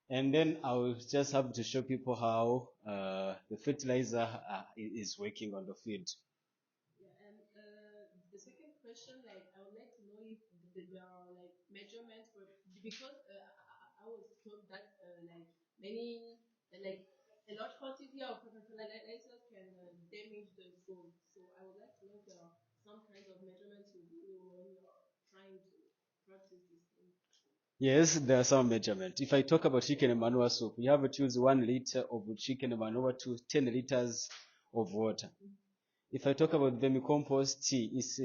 and then I will just have to show people how the fertilizer is working on the field. Yeah, and the second question, like, I would like to know if there are like measurements for, because I was told that like many like a large quantity of fertilizers can damage the soil. So I would like to know if there are some kinds of measurements you do when you're trying to practice this thing. Yes, there are some measurements. If I talk about chicken manure soup, you have to choose 1 liter of chicken manure to 10 liters of water. If I talk about vermicompost tea, it's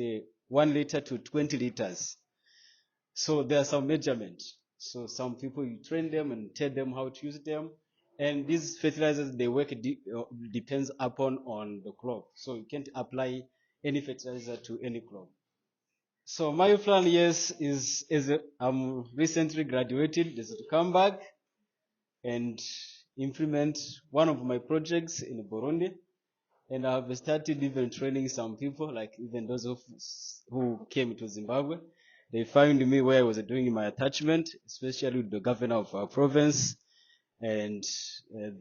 1 liter to 20 liters. So there are some measurements. So some people, you train them and tell them how to use them. And these fertilizers, they work depends upon on the crop. So you can't apply any fertilizer to any crop. So my plan, yes, is I'm recently graduated, is to come back and implement one of my projects in Burundi. And I've started even training some people, like even those who came to Zimbabwe. They found me where I was doing my attachment, especially with the governor of our province and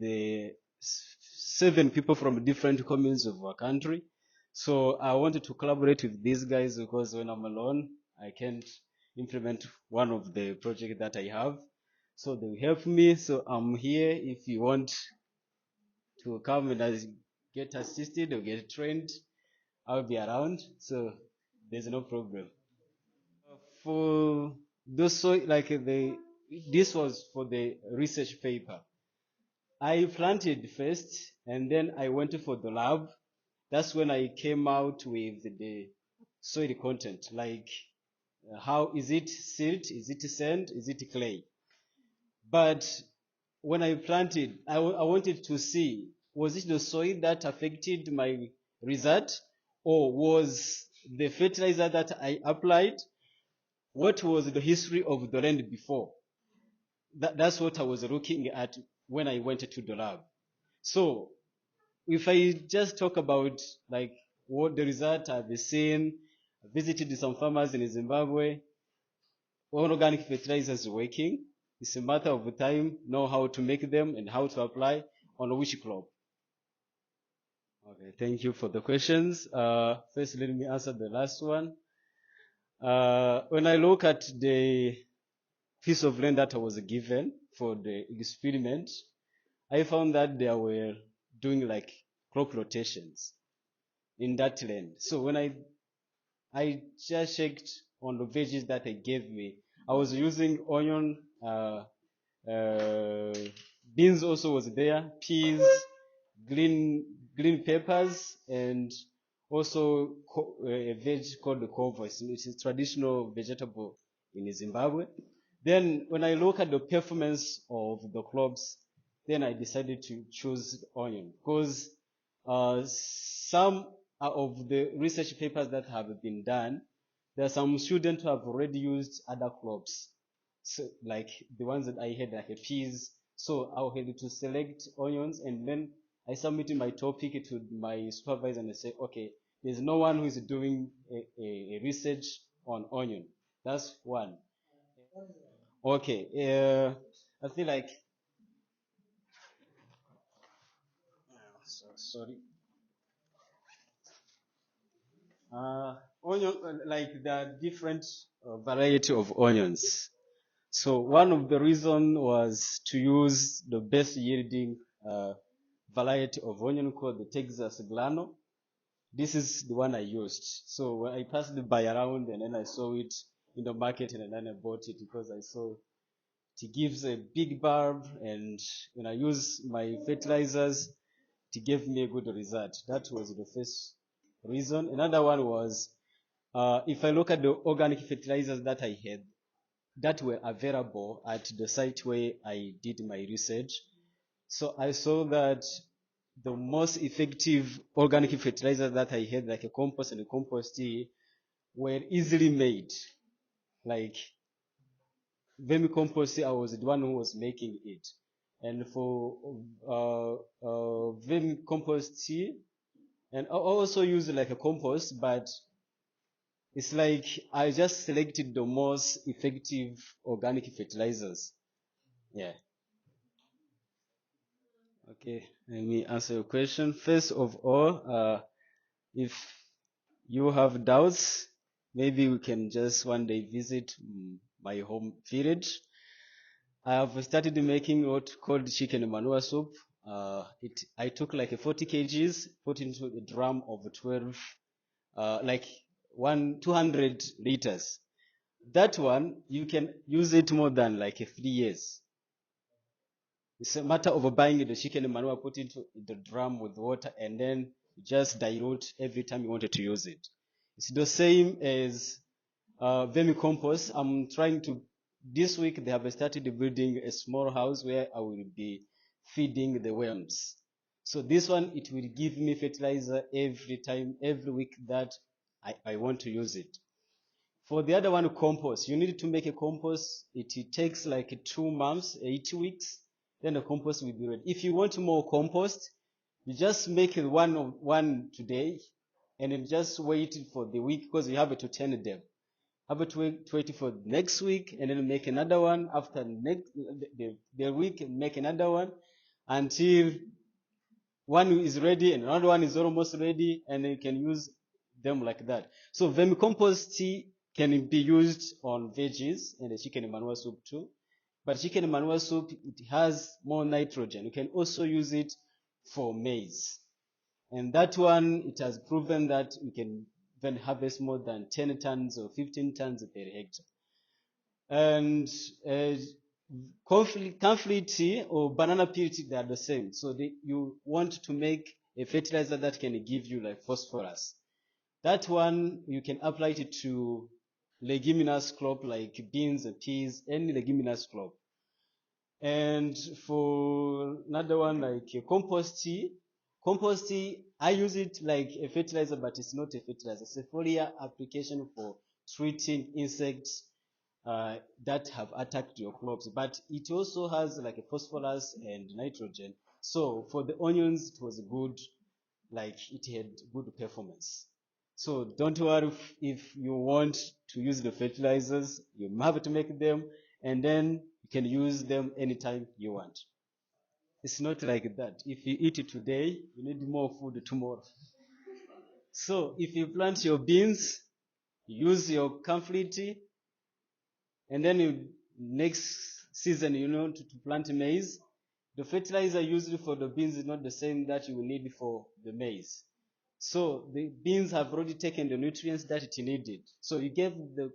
the 7 people from different communes of our country. So I wanted to collaborate with these guys because when I'm alone, I can't implement one of the projects that I have. So they help me. So I'm here. If you want to come and get assisted or get trained, I'll be around. So there's no problem. For those, so like this was for the research paper. I planted first, and then I went for the lab. That's when I came out with the soil content, like how is it silt, is it sand, is it clay? But when I planted, I wanted to see, was it the soil that affected my result, or was the fertilizer that I applied, what was the history of the land before? That's what I was looking at when I went to the lab. So if I just talk about like what the result I've seen, I visited some farmers in Zimbabwe, all organic fertilizers are working. It's a matter of time, know how to make them and how to apply on which crop. Okay, thank you for the questions. First, let me answer the last one. When I look at the piece of land that I was given for the experiment, I found that they were doing like crop rotations. in that land. So when I just checked on the veggies that they gave me, I was using onion, beans also was there, peas, green peppers, and also a veg called the Cohorts, which is traditional vegetable in Zimbabwe. Then when I look at the performance of the crops, then I decided to choose onion because some of the research papers that have been done, there are some students who have already used other crops, so like the ones that I had, like peas. So I had to select onions, and then I submitted my topic to my supervisor and I say, okay, there's no one who is doing a research on onion. That's one. Okay, I feel like, sorry. Onion, like there are different variety of onions. So one of the reason was to use the best yielding variety of onion called the Texas Glano. This is the one I used. So when I passed it by around and then I saw it in the market and then I bought it because I saw it gives a big bulb, and when I use my fertilizers, it gave me a good result. That was the first reason. Another one was if I look at the organic fertilizers that I had that were available at the site where I did my research, so I saw that the most effective organic fertilizers that I had, like a compost and a compost tea, were easily made. Like vermicompost, I was the one who was making it. And for vermicompost tea, and I also use like a compost, but it's like I just selected the most effective organic fertilizers. Yeah. Okay, let me answer your question. First of all, if you have doubts, maybe we can just one day visit my home village. I have started making what called chicken manure soup. I took like 40 kgs, put into a drum of 12, like 200 liters. That one, you can use it more than like 3 years. It's a matter of buying the chicken manure, put into the drum with water, and then just dilute every time you wanted to use it. It's the same as vermicompost. I'm trying to, this week they have started building a small house where I will be feeding the worms. So this one, it will give me fertilizer every time, every week that I want to use it. For the other one, compost, you need to make a compost. It takes like 2 months, 8 weeks. Then the compost will be ready. If you want more compost, you just make one today, and then just wait for the week because you have to turn them. Have to wait for next week, and then make another one after the week, and make another one until one is ready and another one is almost ready, and you can use them like that. So vermicompost tea can be used on veggies and the chicken manure soup too. But chicken manure soup, it has more nitrogen. You can also use it for maize. And that one, it has proven that you can then harvest more than 10 tons or 15 tons per hectare. And conflict tea or banana peel tea, they are the same. So you want to make a fertilizer that can give you like phosphorus. That one, you can apply it to leguminous crop like beans and peas, any leguminous crop. And for another one like compost tea, I use it like a fertilizer, but it's not a fertilizer. It's a foliar application for treating insects that have attacked your crops. But it also has like a phosphorus and nitrogen. So for the onions, it was good, like it had good performance. So don't worry if you want to use the fertilizers, you have to make them, and then you can use them anytime you want. It's not like that. If you eat it today, you need more food tomorrow. So if you plant your beans, use your comfrey tea, and then next season, to plant maize, the fertilizer used for the beans is not the same that you will need for the maize. So the beans have already taken the nutrients that it needed. So you gave the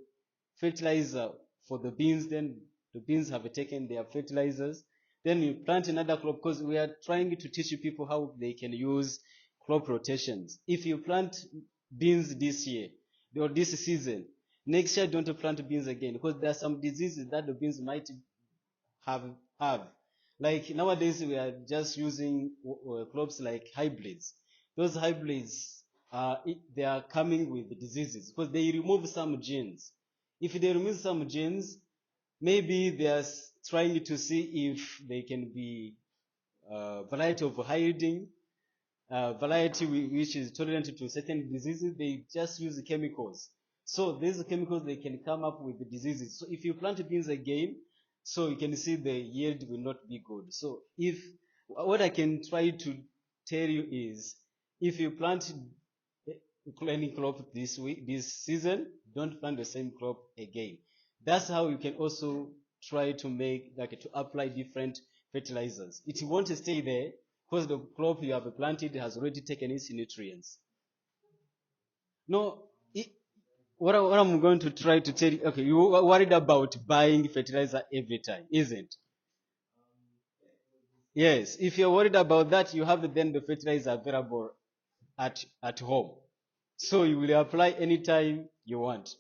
fertilizer for the beans, then the beans have taken their fertilizers. Then you plant another crop, because we are trying to teach people how they can use crop rotations. If you plant beans this year or this season, next year don't plant beans again, because there are some diseases that the beans might have have. Like nowadays we are just using crops like hybrids. Those hybrids they are coming with diseases because they remove some genes. If they remove some genes, maybe they are trying to see if they can be variety of hiding variety which is tolerant to certain diseases. They just use chemicals. So these chemicals, they can come up with the diseases. So if you plant beans again, so you can see the yield will not be good. So if what I can try to tell you is, if you plant any crop this season, don't plant the same crop again. That's how you can also try to make, like, to apply different fertilizers. It won't stay there because the crop you have planted has already taken its nutrients. No, what I'm going to try to tell you, okay, you are worried about buying fertilizer every time, isn't? Yes, if you're worried about that, you have then the fertilizer available at home. So you will apply anytime you want.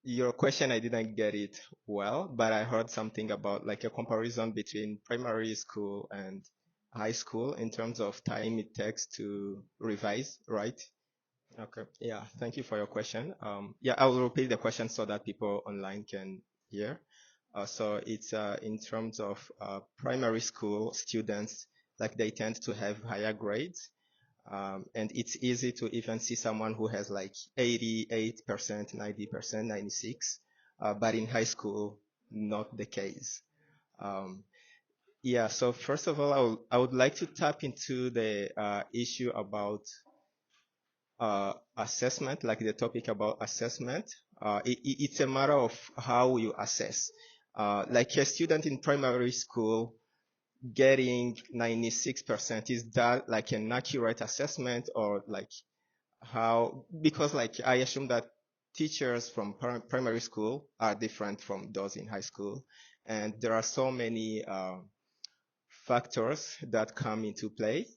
Your question, I didn't get it well, but I heard something about like a comparison between primary school and high school in terms of time it takes to revise, right? Okay. Yeah. Thank you for your question. Yeah, I will repeat the question so that people online can hear. So it's in terms of primary school students, like they tend to have higher grades. And it's easy to even see someone who has like 88%, 90%, 96, but in high school, not the case. Um, yeah, so first of all, I would like to tap into the issue about assessment, like the topic about assessment. It's a matter of how you assess. Like a student in primary school getting 96%, is that like an accurate assessment, or like how, because like I assume that teachers from primary school are different from those in high school, and there are so many factors that come into play.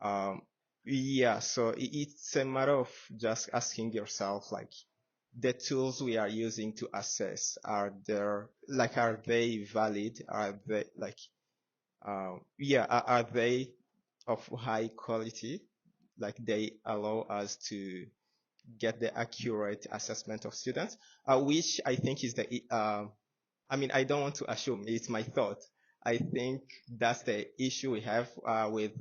um, yeah, so it's a matter of just asking yourself, like, the tools we are using to assess, are they valid? Are they like, are they of high quality? Like, they allow us to get the accurate assessment of students, which I think is I mean, I don't want to assume, it's my thought. I think that's the issue we have with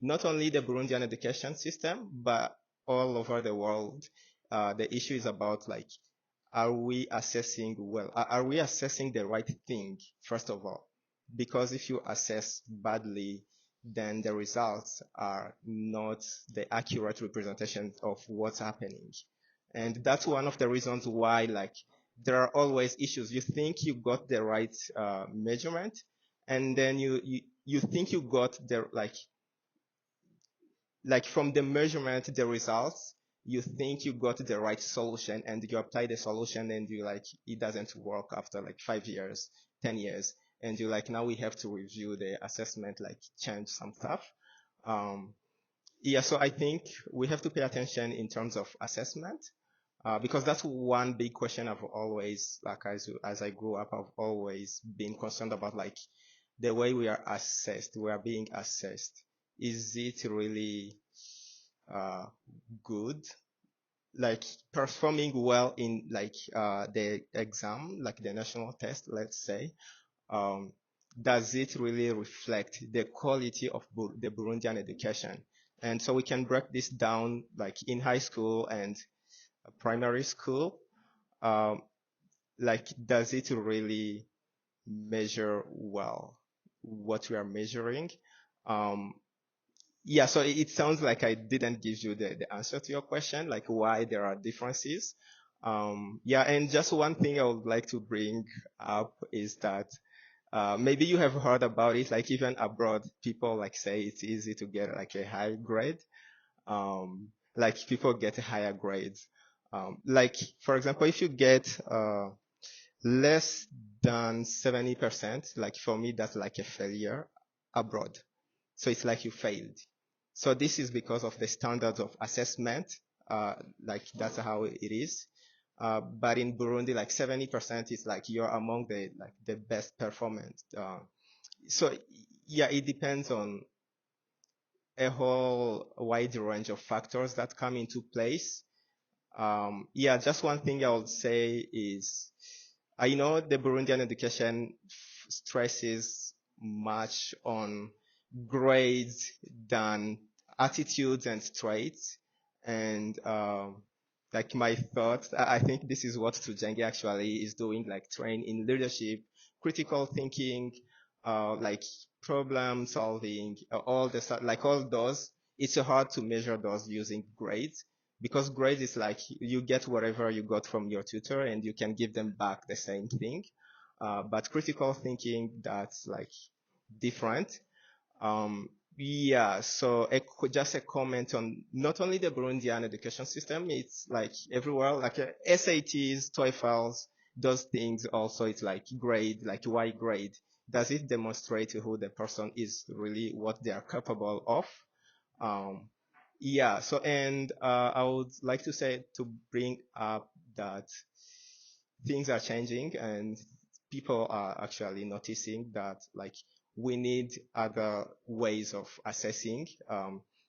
not only the Burundian education system, but all over the world. The issue is about, like, are we assessing well? Are we assessing the right thing, first of all? Because if you assess badly, then the results are not the accurate representation of what's happening. And that's one of the reasons why, like, there are always issues. You think you got the right measurement, and then you think you got the, like from the measurement, the results, you think you got the right solution, and you apply the solution, and you like, it doesn't work after like 5 years, 10 years, and you like, now we have to review the assessment, like change some stuff. Yeah, so I think we have to pay attention in terms of assessment, because that's one big question I've always, like, as I grew up, I've always been concerned about, like, the way we are assessed, we are being assessed. Is it really good? Like, performing well in, like, the exam, like the national test, let's say, does it really reflect the quality of the Burundian education? And so we can break this down, like in high school and primary school. Like, does it really measure well what we are measuring? Yeah, so it sounds like I didn't give you the answer to your question, like why there are differences. Yeah, and just one thing I would like to bring up is that maybe you have heard about it, like even abroad, people like say it's easy to get like a high grade. like people get higher grades. Like for example, if you get less than 70%, like for me, that's like a failure abroad. So it's like you failed. So this is because of the standards of assessment. Like that's how it is. But in Burundi, like 70% is like you're among the best performance. So yeah, it depends on a whole wide range of factors that come into place. Yeah, just one thing I would say is, I know the Burundian education stresses much on grades than attitudes and traits. And like my thoughts, I think this is what Tujenge actually is doing, like train in leadership, critical thinking, like problem solving, all those. It's hard to measure those using grades, because grades is like you get whatever you got from your tutor and you can give them back the same thing. But critical thinking, that's like different. Yeah, so just a comment on not only the Burundian education system, it's like everywhere, like SATs, TOEFLs, those things also, it's like grade, like why grade? Does it demonstrate who the person is really, what they are capable of? Yeah, so, and I would like to say, to bring up that things are changing and people are actually noticing that like we need other ways of assessing.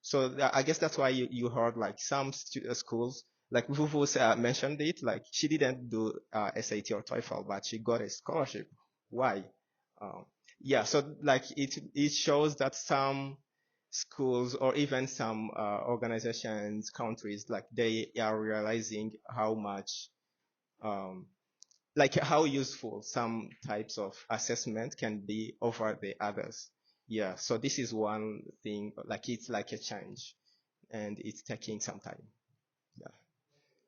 So I guess that's why you heard like some schools, like Vuvu mentioned it, like she didn't do SAT or TOEFL, but she got a scholarship. Why? Um, yeah, so like it shows that some schools or even some organizations, countries, like they are realizing how much um, like how useful some types of assessment can be over the others. Yeah, so this is one thing, like it's like a change and it's taking some time. Yeah.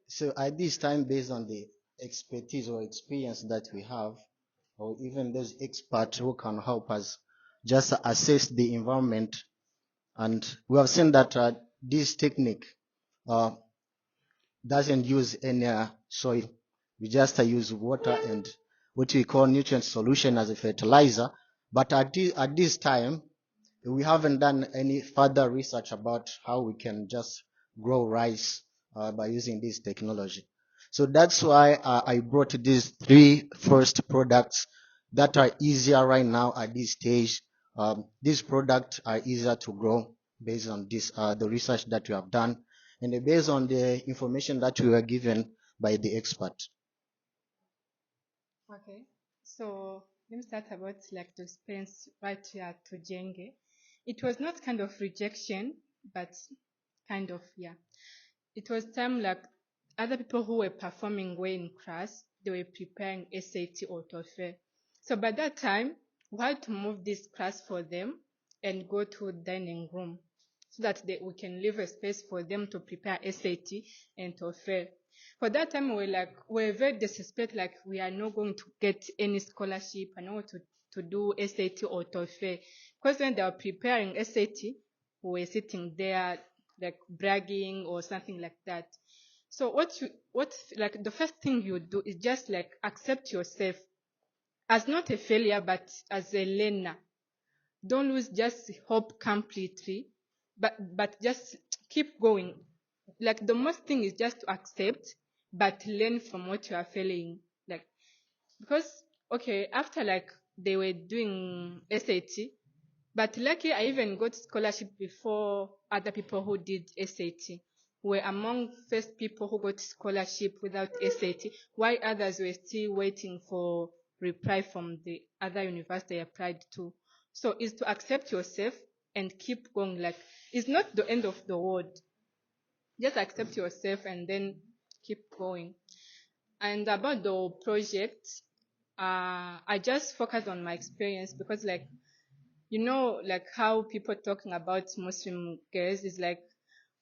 So at this time, based on the expertise or experience that we have, or even those experts who can help us just assess the environment, and we have seen that this technique uh, doesn't use any soil. We just use water and what we call nutrient solution as a fertilizer. But at this time, we haven't done any further research about how we can just grow rice by using this technology. So that's why I brought these three first products that are easier right now at this stage. These products are easier to grow based on this, the research that we have done, and based on the information that we were given by the expert. Okay. So let me start about like the experience right here to Tujenge. It was not kind of rejection, but kind of, yeah. It was time like other people who were performing well in class, they were preparing SAT or TOEFL. So by that time, we had to move this class for them and go to dining room so that we can leave a space for them to prepare SAT and TOEFL. For that time, we were very desperate, like we are not going to get any scholarship and not to do SAT or TOEFL. Because when they were preparing SAT, we were sitting there like bragging or something like that. So what like the first thing you do is just like accept yourself as not a failure but as a learner. Don't lose just hope completely, but just keep going. Like the most thing is just to accept but learn from what you are failing. Like because okay, after like they were doing SAT, but lucky I even got scholarship before other people who did SAT. Were among first people who got scholarship without SAT, while others were still waiting for reply from the other university they applied to. So it's to accept yourself and keep going. Like it's not the end of the world. Just accept yourself and then keep going. And about the project, I just focus on my experience because like like how people talking about Muslim girls is like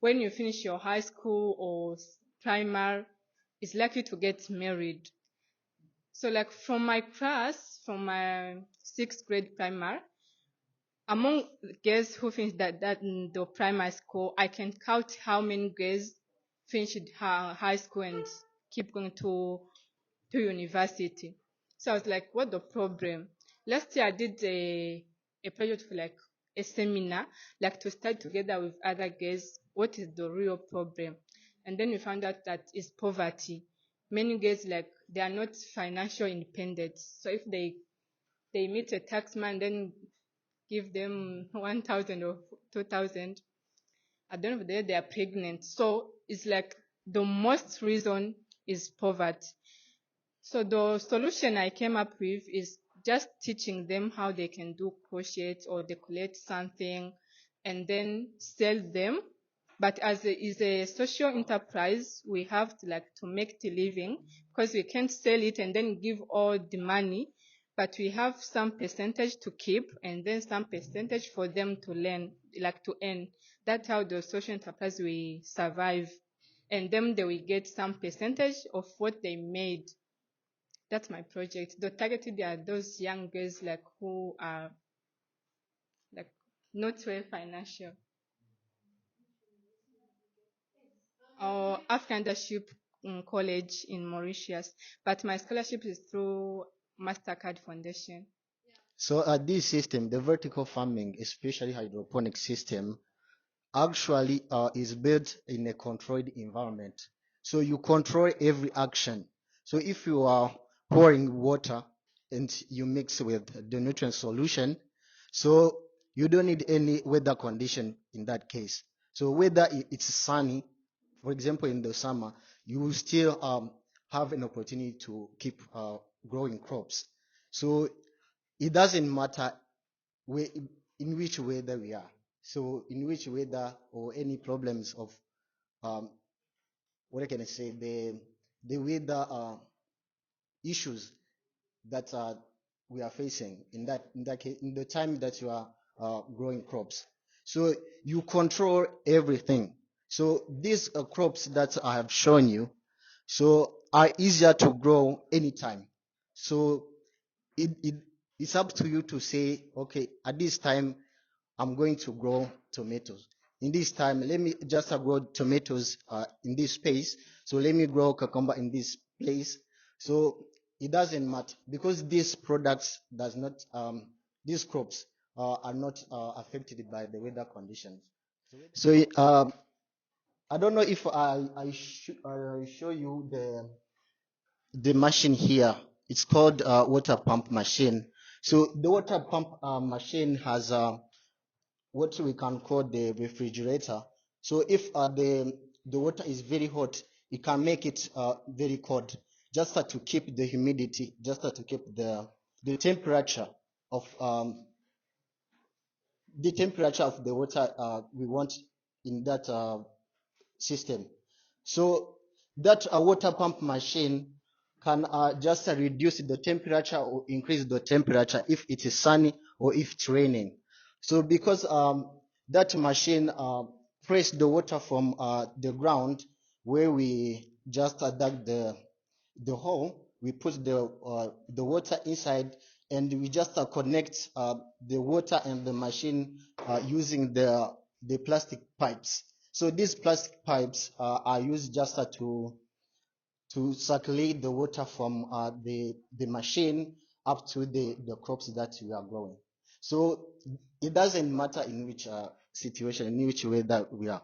when you finish your high school or primary, it's likely to get married. So like from my class, from my sixth grade primary, among girls who finished that in the primary school, I can count how many girls finished high school and keep going to university. So I was like, what the problem? Last year I did a project for like a seminar, like to study together with other girls, what is the real problem? And then we found out that it's poverty. Many girls, like, they are not financial independent. So if they meet a taxman, then give them 1,000 or 2,000, at the end of the day they are pregnant. So it's like the most reason is poverty. So the solution I came up with is just teaching them how they can do crochet or decorate something and then sell them. But as is a social enterprise, we have to make the living, because we can't sell it and then give all the money, but we have some percentage to keep and then some percentage for them to learn, to earn. That's how the social enterprise will survive. And then they will get some percentage of what they made. That's my project. The targeted are those young girls who are not very financial. Or African Leadership College in Mauritius, but my scholarship is through MasterCard Foundation. So this system, the vertical farming, especially hydroponic system, actually is built in a controlled environment. So you control every action. So if you are pouring water and you mix with the nutrient solution, so you don't need any weather condition in that case. So whether it's sunny, for example, in the summer, you will still have an opportunity to keep growing crops. So it doesn't matter in which weather we are. So in which weather or any problems of what can I say, the weather issues that we are facing in that case, in the time that you are growing crops. So you control everything. So these crops that I have shown you, so are easier to grow anytime. So it's up to you to say, okay, at this time I'm going to grow tomatoes. In this time, let me just grow tomatoes in this space. So let me grow cucumber in this place. So it doesn't matter, because these products does not, these crops are not affected by the weather conditions. So I don't know if I show you the machine here. It's called water pump machine. So the water pump machine has what we can call the refrigerator. So if the water is very hot, it can make it very cold, just to keep the humidity, just to keep the temperature of the water we want in that system. So that water pump machine can just reduce the temperature or increase the temperature if it is sunny or if it's raining. So because that machine press the water from the ground where we just dug the hole, we put the water inside, and we just connect the water and the machine using the plastic pipes. So these plastic pipes are used just to circulate the water from the machine up to the crops that we are growing. So it doesn't matter in which situation, in which way that we are.